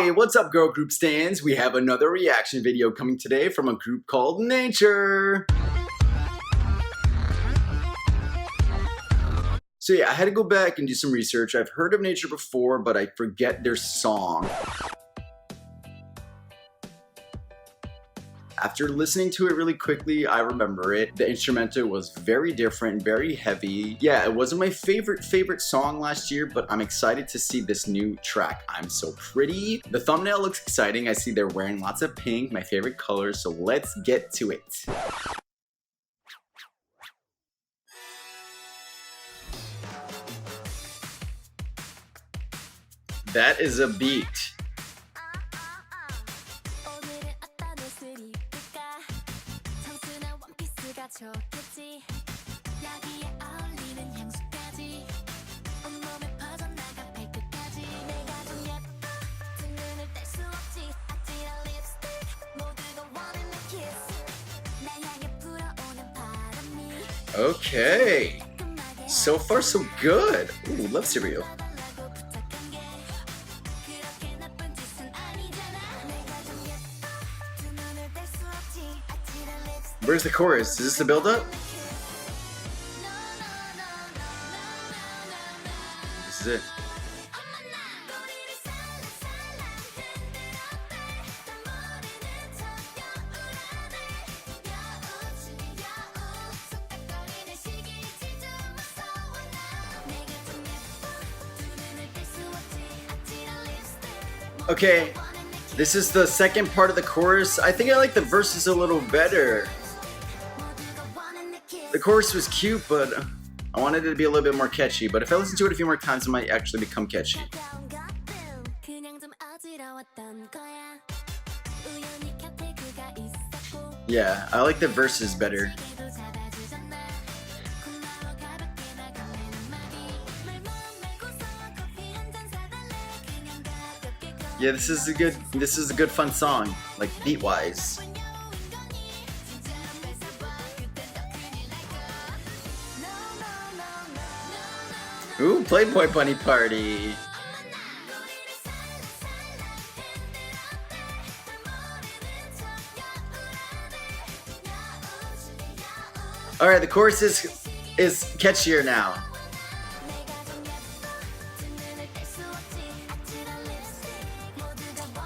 Hey, what's up girl group stans? We have another reaction video coming today from a group called Nature. So yeah, I had to go back and do some research. I've heard of Nature before, but I forget their song. After listening to it really quickly, I remember it. The instrumental was very different, very heavy. Yeah, it wasn't my favorite song last year, but I'm excited to see this new track, I'm So Pretty. The thumbnail looks exciting. I see they're wearing lots of pink, my favorite color, so let's get to it. That is a beat. Okay, so far so good. Ooh, love cereal. Where's the chorus? Is this the build-up? This is it. Okay, this is the second part of the chorus. I think I like the verses a little better. The chorus was cute, but I wanted it to be a little bit more catchy. But if I listen to it a few more times, it might actually become catchy. Yeah, I like the verses better. Yeah, this is a good fun song, like beat-wise. Ooh, Playboy Bunny Party. Alright, the chorus is catchier now.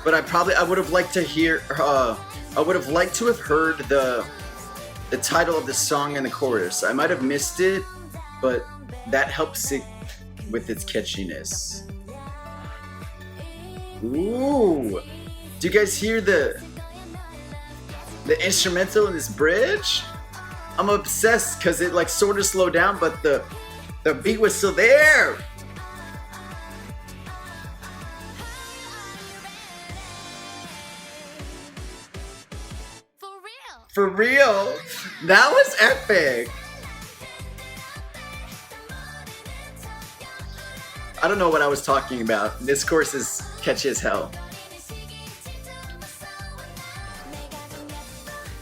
But I would have liked to hear, I would have liked to have heard the title of the song and the chorus. I might have missed it, but that helps it with its catchiness. Ooh, do you guys hear the instrumental in this bridge? I'm obsessed because it like sort of slowed down, but the beat was still there. For real, that was epic. I don't know what I was talking about. This chorus is catchy as hell.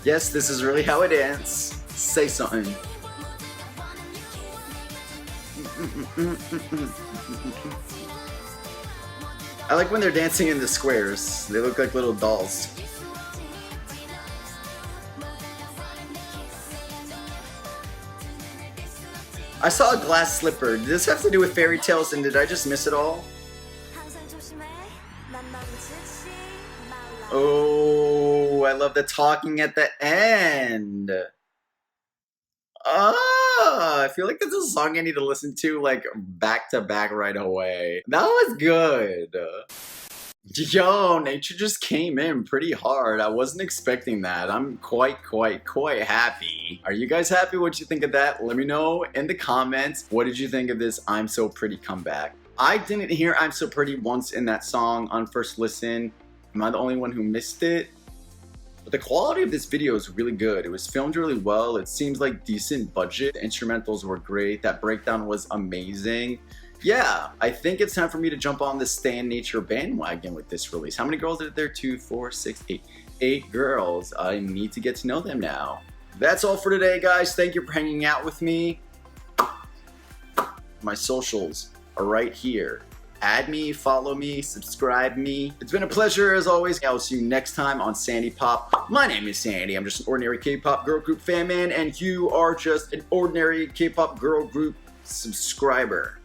Yes, this is really how it ends. Say something. I like when they're dancing in the squares. They look like little dolls. I saw a glass slipper. Did this have to do with fairy tales and did I just miss it all? Oh, I love the talking at the end. I feel like that's a song I need to listen to like back to back right away. That was good. Yo, Nature just came in pretty hard. I wasn't expecting that. I'm quite happy. Are you guys happy? What you think of that? Let me know in the comments. What did you think of this I'm So Pretty comeback? I didn't hear I'm So Pretty once in that song on first listen. Am I the only one who missed it? But the quality of this video is really good. It was filmed really well. It seems like decent budget. The instrumentals were great. That breakdown was amazing. Yeah, I think it's time for me to jump on the Stan Nature bandwagon with this release. How many girls are there? 2, 4, 6, 8. 8 girls. I need to get to know them now. That's all for today, guys. Thank you for hanging out with me. My socials are right here. add me, follow me, subscribe me. It's been a pleasure as always. I will see you next time on Sandy Pop. My name is Sandy. I'm just an ordinary K-pop girl group fan man, and you are just an ordinary K-pop girl group subscriber.